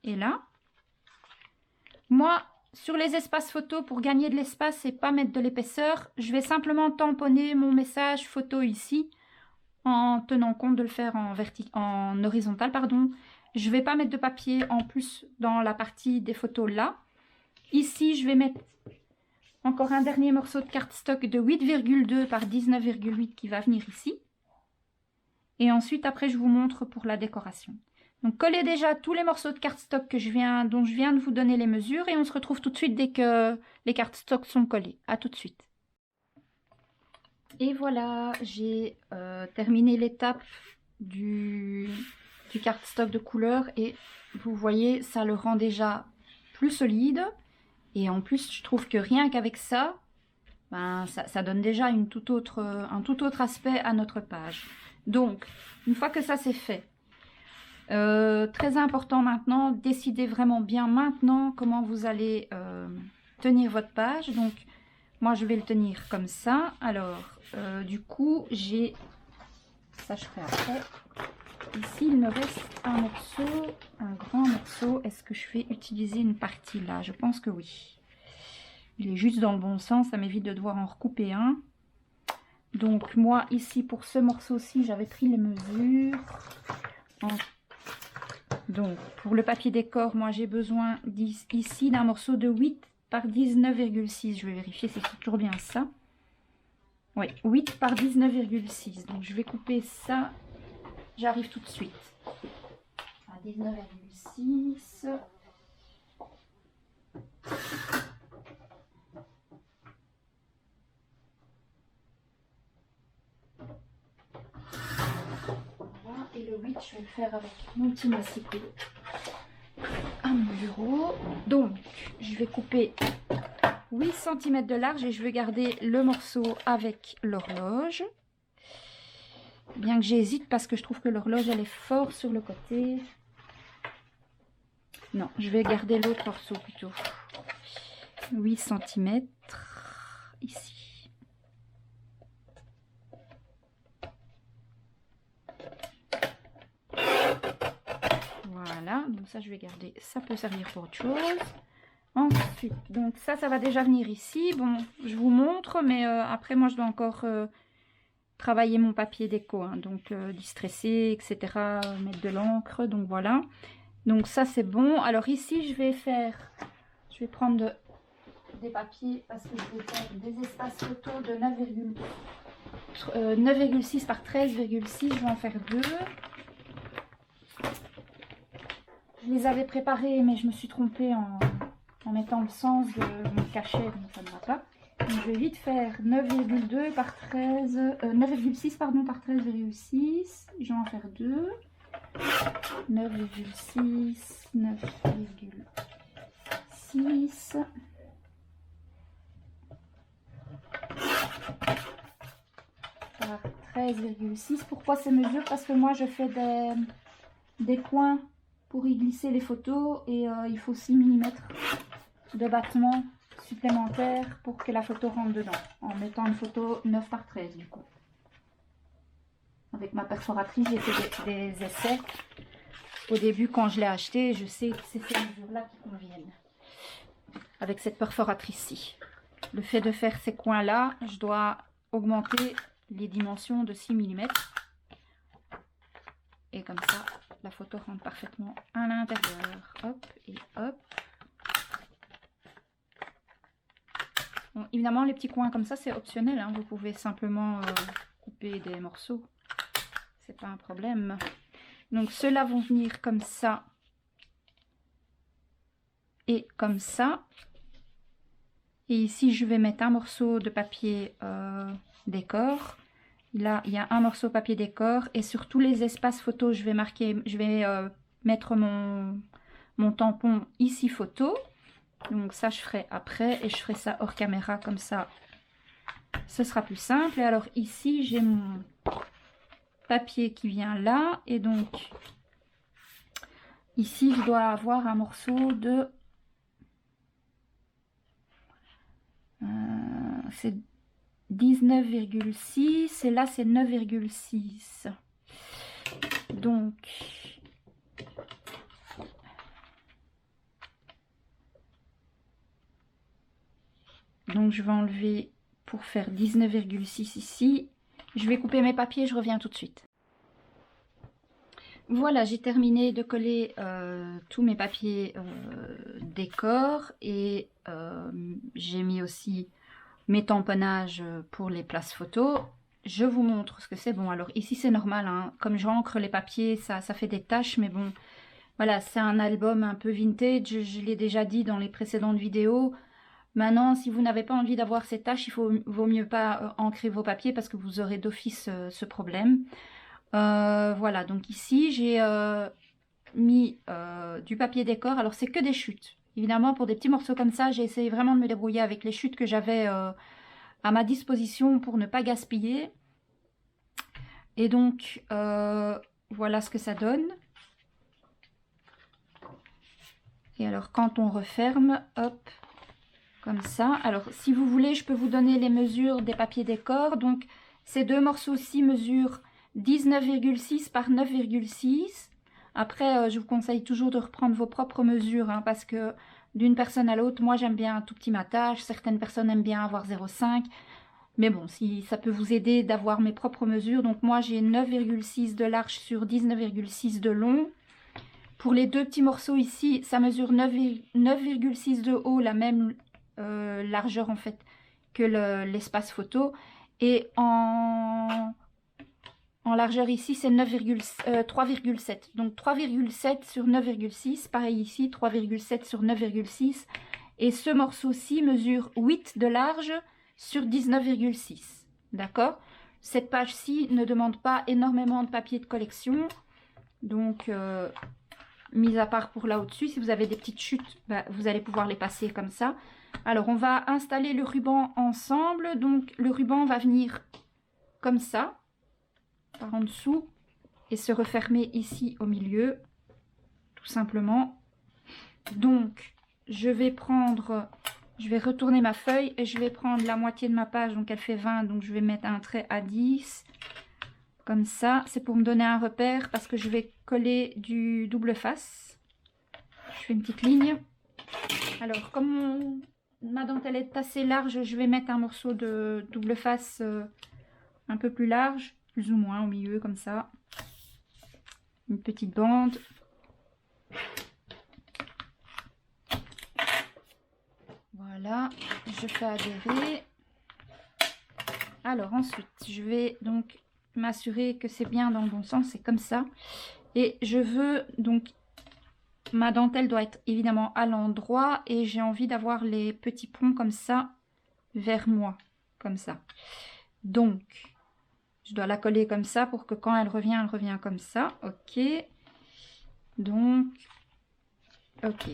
et là. Moi, sur les espaces photos, pour gagner de l'espace et pas mettre de l'épaisseur, je vais simplement tamponner mon message photo ici en tenant compte de le faire en horizontal, pardon. Je ne vais pas mettre de papier en plus dans la partie des photos là. Ici, je vais mettre encore un dernier morceau de cardstock de 8,2 par 19,8 qui va venir ici. Et ensuite, après, je vous montre pour la décoration. Donc, collez déjà tous les morceaux de cardstock dont je viens de vous donner les mesures et on se retrouve tout de suite dès que les cardstocks sont collés. À tout de suite. Et voilà, j'ai terminé l'étape du cardstock de couleur et vous voyez, ça le rend déjà plus solide. Et en plus, je trouve que rien qu'avec ça, ben, ça donne déjà un tout autre aspect à notre page. Donc, une fois que ça c'est fait, très important maintenant, décidez vraiment bien maintenant comment vous allez tenir votre page. Donc, moi je vais le tenir comme ça. Alors, du coup, j'ai... Ça je ferai après. Ici, il me reste un morceau, un grand morceau. Est-ce que je vais utiliser une partie là? Je pense que oui. Il est juste dans le bon sens, ça m'évite de devoir en recouper un. Donc moi ici pour ce morceau-ci, j'avais pris les mesures. Donc pour le papier décor, moi j'ai besoin ici d'un morceau de 8 par 19,6. Je vais vérifier si c'est toujours bien ça. Oui, 8 par 19,6. Donc je vais couper ça. J'arrive tout de suite. À 19,6. Et le 8, je vais le faire avec mon petit massicot à mon bureau. Donc, je vais couper 8 cm de large et je vais garder le morceau avec l'horloge. Bien que j'hésite parce que je trouve que l'horloge, elle est fort sur le côté. Non, je vais garder l'autre morceau plutôt. 8 cm ici. Voilà, donc ça je vais garder, ça peut servir pour autre chose. Ensuite, donc ça va déjà venir ici. Bon, je vous montre, mais après moi je dois encore travailler mon papier déco, hein, donc distresser, etc., mettre de l'encre, donc voilà. Donc ça c'est bon. Alors ici je vais prendre des papiers parce que je vais faire des espaces photos de 9,6 par 13,6, je vais en faire deux. Je les avais préparés, mais je me suis trompée en mettant le sens de mon cachet, donc ça ne va pas. Donc je vais vite faire 9,2 par 13, 9,6 pardon par 13,6. Je vais en faire deux. 9,6, 9,6. Par 13,6. Pourquoi ces mesures? Parce que moi je fais des coins pour y glisser les photos et il faut 6 mm de battement supplémentaire pour que la photo rentre dedans, en mettant une photo 9 par 13 du coup. Avec ma perforatrice, j'ai fait des essais. Au début, quand je l'ai acheté, je sais que c'est ces mesures-là qui conviennent. Avec cette perforatrice-ci. Le fait de faire ces coins-là, je dois augmenter les dimensions de 6 mm. Et comme ça, la photo rentre parfaitement à l'intérieur. Hop et hop. Bon, évidemment, les petits coins comme ça, c'est optionnel, hein. Vous pouvez simplement couper des morceaux. C'est pas un problème. Donc, ceux-là vont venir comme ça. Et comme ça. Et ici, je vais mettre un morceau de papier décor. Là, il y a un morceau papier décor. Et sur tous les espaces photos, je vais mettre mon tampon ici photo. Donc ça, je ferai après. Et je ferai ça hors caméra. Comme ça, ce sera plus simple. Et alors ici, j'ai mon papier qui vient là. Et donc, ici, je dois avoir un morceau de c'est 19,6 et là c'est 9,6. Donc je vais enlever pour faire 19,6 ici. Je vais couper mes papiers, je reviens tout de suite. Voilà, j'ai terminé de coller tous mes papiers décor et j'ai mis aussi mes tamponnages pour les places photos. Je vous montre ce que c'est. Bon, alors ici c'est normal, hein, comme j'encre les papiers, ça fait des taches, mais bon, voilà, c'est un album un peu vintage, je l'ai déjà dit dans les précédentes vidéos. Maintenant, si vous n'avez pas envie d'avoir ces taches, vaut mieux pas ancrer vos papiers parce que vous aurez d'office ce problème. Voilà, donc ici j'ai mis du papier décor. Alors c'est que des chutes. Évidemment, pour des petits morceaux comme ça, j'ai essayé vraiment de me débrouiller avec les chutes que j'avais à ma disposition pour ne pas gaspiller. Et donc, voilà ce que ça donne. Et alors, quand on referme, hop, comme ça. Alors, si vous voulez, je peux vous donner les mesures des papiers décor. Donc, ces deux morceaux-ci mesurent 19,6 par 9,6. Après, je vous conseille toujours de reprendre vos propres mesures, hein, parce que d'une personne à l'autre, moi j'aime bien un tout petit matage, certaines personnes aiment bien avoir 0,5. Mais bon, si ça peut vous aider d'avoir mes propres mesures. Donc moi j'ai 9,6 de large sur 19,6 de long. Pour les deux petits morceaux ici, ça mesure 9,6 de haut, la même largeur en fait que l'espace photo. Et en largeur ici, c'est 3,7. Donc 3,7 sur 9,6. Pareil ici, 3,7 sur 9,6. Et ce morceau-ci mesure 8 de large sur 19,6. D'accord? Cette page-ci ne demande pas énormément de papier de collection. Donc, mis à part pour là au-dessus, si vous avez des petites chutes, bah, vous allez pouvoir les passer comme ça. Alors, on va installer le ruban ensemble. Donc, le ruban va venir comme ça, par en dessous, et se refermer ici au milieu, tout simplement. Donc, je vais retourner ma feuille et je vais prendre la moitié de ma page, donc elle fait 20, donc je vais mettre un trait à 10, comme ça. C'est pour me donner un repère parce que je vais coller du double face. Je fais une petite ligne. Alors, comme ma dentelle est assez large, je vais mettre un morceau de double face un peu plus large, plus ou moins au milieu, comme ça. Une petite bande. Voilà, je fais adhérer. Alors ensuite, je vais donc m'assurer que c'est bien dans le bon sens, c'est comme ça. Et je veux donc, ma dentelle doit être évidemment à l'endroit et j'ai envie d'avoir les petits ponts comme ça vers moi, comme ça. Donc, je dois la coller comme ça pour que quand elle revient comme ça. Ok. Donc, ok.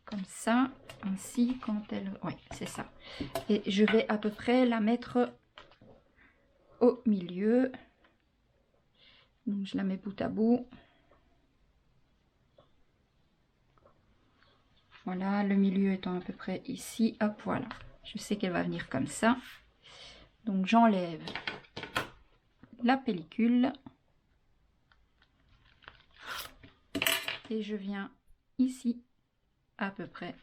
Comme ça, ainsi, quand elle... Oui, c'est ça. Et je vais à peu près la mettre au milieu. Donc, je la mets bout à bout. Voilà, le milieu étant à peu près ici. Hop, voilà. Je sais qu'elle va venir comme ça. Donc, j'enlève la pellicule. Et je viens ici, à peu près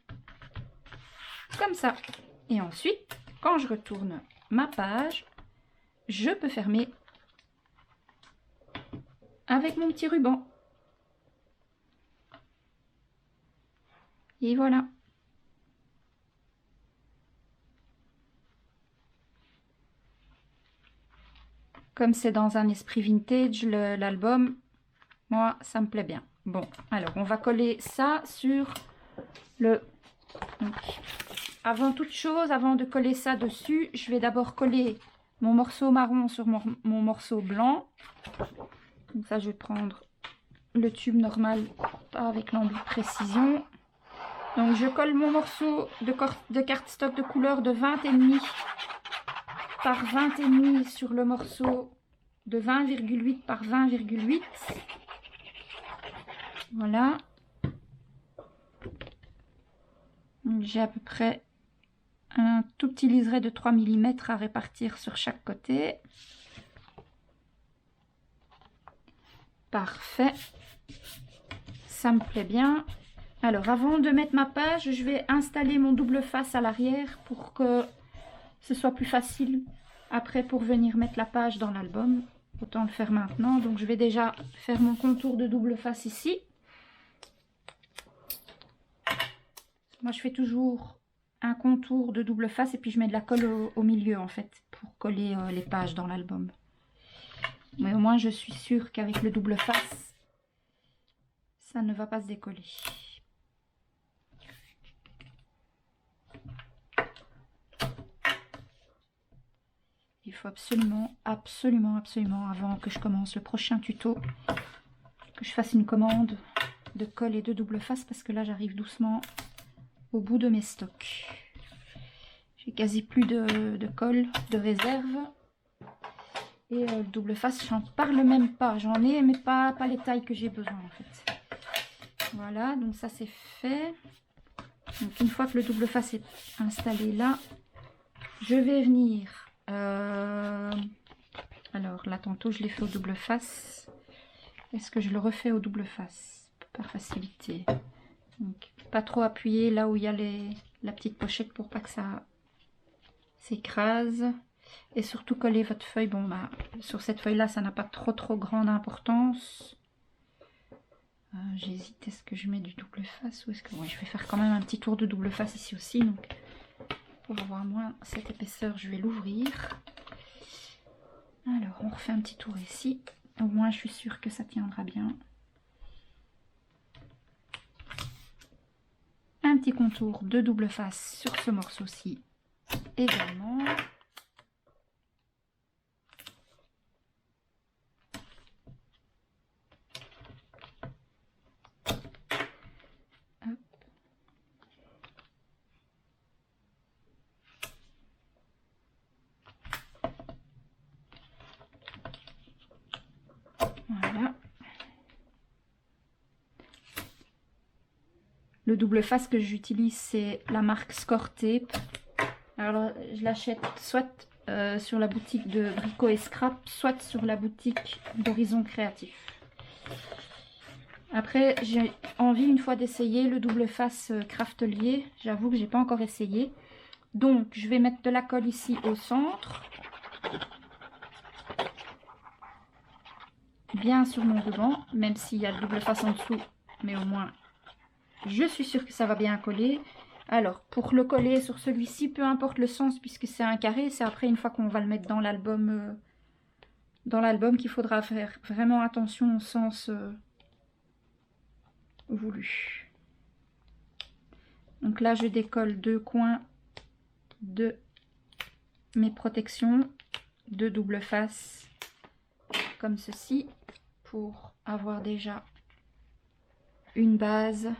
comme ça. Et ensuite, quand je retourne ma page, je peux fermer avec mon petit ruban. Et voilà. Comme c'est dans un esprit vintage, l'album, moi, ça me plaît bien. Bon, alors, on va coller ça sur le... Donc, avant toute chose, avant de coller ça dessus, je vais d'abord coller mon morceau marron sur mon morceau blanc. Donc ça, je vais prendre le tube normal, pas avec l'embout de précision. Donc, je colle mon morceau de cardstock de couleur de 20,5 par 20,5 sur le morceau de 20,8 par 20,8. Voilà. J'ai à peu près un tout petit liseré de 3 mm à répartir sur chaque côté. Parfait. Ça me plaît bien. Alors, avant de mettre ma page, je vais installer mon double face à l'arrière pour que ce soit plus facile après pour venir mettre la page dans l'album. Autant le faire maintenant. Donc, je vais déjà faire mon contour de double face ici. Moi, je fais toujours un contour de double face et puis je mets de la colle au milieu, en fait, pour coller les pages dans l'album. Mais au moins, je suis sûre qu'avec le double face, ça ne va pas se décoller. Il faut absolument, avant que je commence le prochain tuto, que je fasse une commande de colle et de double face parce que là, j'arrive doucement au bout de mes stocks. J'ai quasi plus de colle de réserve. Et le double face, j'en parle même pas. J'en ai, mais pas les tailles que j'ai besoin en fait. Voilà, donc ça c'est fait. Donc une fois que le double face est installé là, je vais venir... Alors là, tantôt je l'ai fait au double face. Est-ce que je le refais au double face par facilité? Donc pas trop appuyer là où il y a la petite pochette pour pas que ça s'écrase. Et surtout coller votre feuille. Bon, bah, sur cette feuille là, ça n'a pas trop grande importance. J'hésite, est-ce que je mets du double face ou est-ce que... Ouais, je vais faire quand même un petit tour de double face ici aussi. Donc, pour avoir moins cette épaisseur, je vais l'ouvrir. Alors, on refait un petit tour ici. Au moins, je suis sûre que ça tiendra bien. Un petit contour de double face sur ce morceau-ci également. Voilà. Le double face que j'utilise, c'est la marque Score Tape. Alors, je l'achète soit sur la boutique de Brico et Scrap, soit sur la boutique d'Horizon Créatif. Après, j'ai envie une fois d'essayer le double face Craftelier. J'avoue que j'ai pas encore essayé. Donc, je vais mettre de la colle ici au centre. Bien sur mon ruban, même s'il y a le double face en dessous. Mais au moins, je suis sûre que ça va bien coller. Alors, pour le coller sur celui-ci, peu importe le sens, puisque c'est un carré, c'est après, une fois qu'on va le mettre dans l'album, qu'il faudra faire vraiment attention au sens voulu. Donc là, je décolle deux coins de mes protections de double face, comme ceci, pour avoir déjà une base.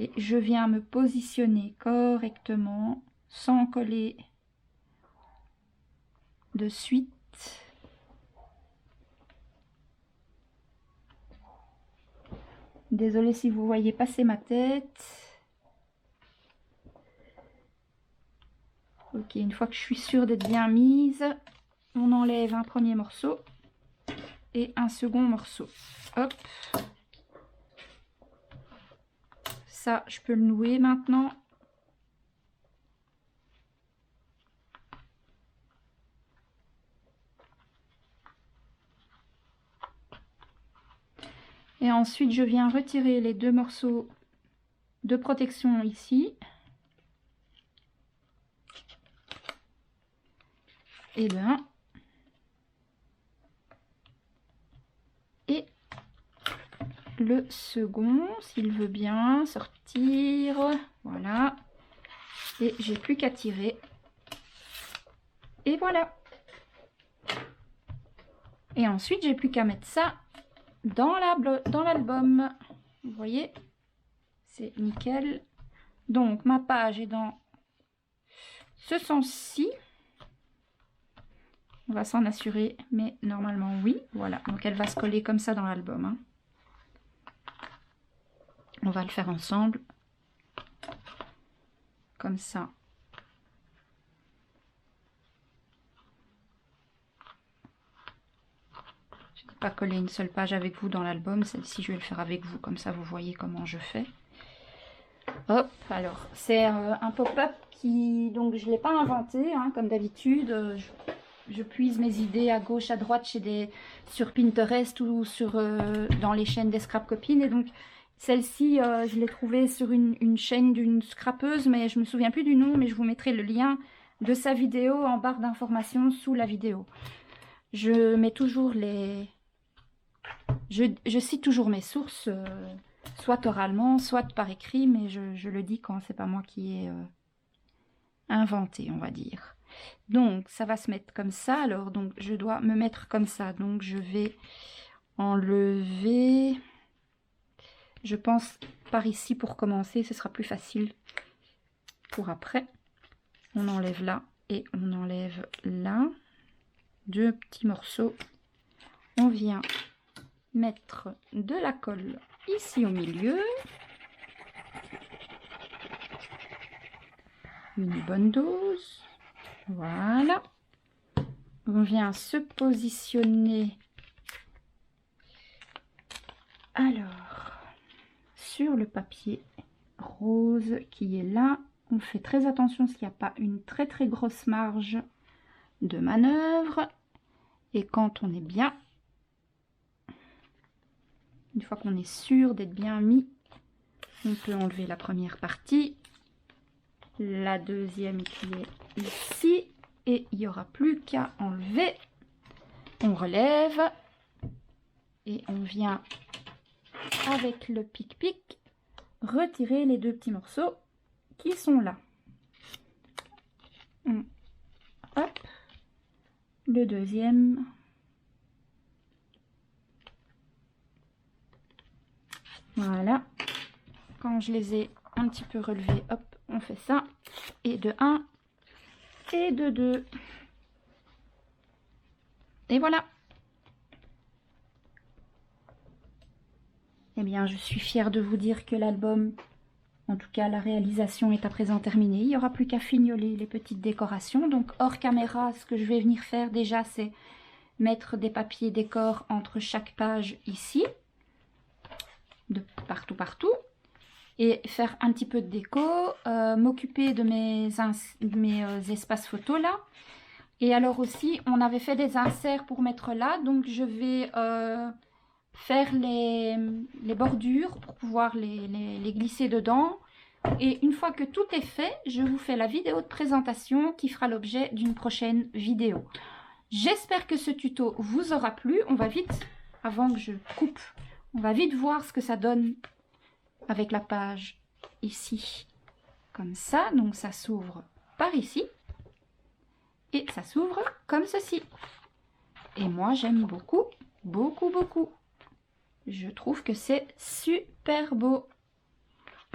Et je viens me positionner correctement, sans coller de suite. Désolée si vous voyez passer ma tête. Ok, une fois que je suis sûre d'être bien mise, on enlève un premier morceau et un second morceau. Hop. Ça, je peux le nouer maintenant. Et ensuite, je viens retirer les deux morceaux de protection ici. Et l'un. Et le second, s'il veut bien sortir. Voilà. Et j'ai plus qu'à tirer. Et voilà. Et ensuite, j'ai plus qu'à mettre ça dans l'album. Vous voyez, c'est nickel. Donc, ma page est dans ce sens-ci. On va s'en assurer, mais normalement, oui. Voilà, donc elle va se coller comme ça dans l'album. Hein. On va le faire ensemble. Comme ça. Je ne peux pas coller une seule page avec vous dans l'album. Celle-ci, je vais le faire avec vous. Comme ça, vous voyez comment je fais. Hop, alors, c'est un pop-up qui... Donc, je ne l'ai pas inventé, hein, comme d'habitude. Je puise mes idées à gauche, à droite sur Pinterest ou dans les chaînes des scrap copines. Et donc, celle-ci, je l'ai trouvée sur une chaîne d'une scrapeuse, mais je ne me souviens plus du nom, mais je vous mettrai le lien de sa vidéo en barre d'informations sous la vidéo. Je mets toujours les... Je cite toujours mes sources, soit oralement, soit par écrit, mais je le dis quand c'est pas moi qui ai inventé, on va dire. Donc, ça va se mettre comme ça. Alors, donc, je dois me mettre comme ça. Donc, je vais enlever... Je pense par ici pour commencer. Ce sera plus facile pour après. On enlève là et on enlève là. 2 petits morceaux. On vient mettre de la colle ici au milieu. Une bonne dose. Voilà. On vient se positionner alors sur le papier rose qui est là. On fait très attention s'il n'y a pas une très grosse marge de manœuvre. Et quand on est bien, une fois qu'on est sûr d'être bien mis, on peut enlever la première partie, la deuxième qui est ici. Et il n'y aura plus qu'à enlever. On relève et on vient avec le pic-pic retirer les 2 petits morceaux qui sont là. Hop, le deuxième. Voilà. Quand je les ai un petit peu relevés, hop, on fait ça. Et de 1 et de 2. Et voilà. Eh bien, je suis fière de vous dire que l'album, en tout cas la réalisation est à présent terminée. Il n'y aura plus qu'à fignoler les petites décorations. Donc hors caméra, ce que je vais venir faire déjà, c'est mettre des papiers décor entre chaque page ici. De partout. Et faire un petit peu de déco. M'occuper de mes espaces photos là. Et alors aussi, on avait fait des inserts pour mettre là. Donc je vais... faire les bordures pour pouvoir les glisser dedans. Et une fois que tout est fait, je vous fais la vidéo de présentation qui fera l'objet d'une prochaine vidéo. J'espère que ce tuto vous aura plu. On va vite, avant que je coupe, on va vite voir ce que ça donne avec la page ici. Comme ça, donc ça s'ouvre par ici. Et ça s'ouvre comme ceci. Et moi, j'aime beaucoup. Je trouve que c'est super beau.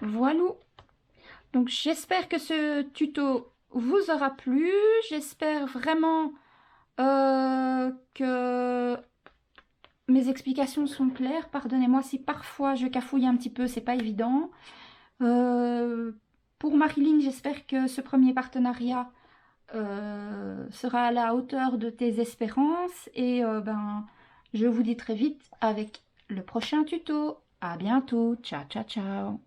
Voilà. Donc j'espère que ce tuto vous aura plu. J'espère vraiment que mes explications sont claires. Pardonnez-moi si parfois je cafouille un petit peu, c'est pas évident. Pour Marilyn, j'espère que ce premier partenariat sera à la hauteur de tes espérances. Et je vous dis très vite avec le prochain tuto. À bientôt. Ciao.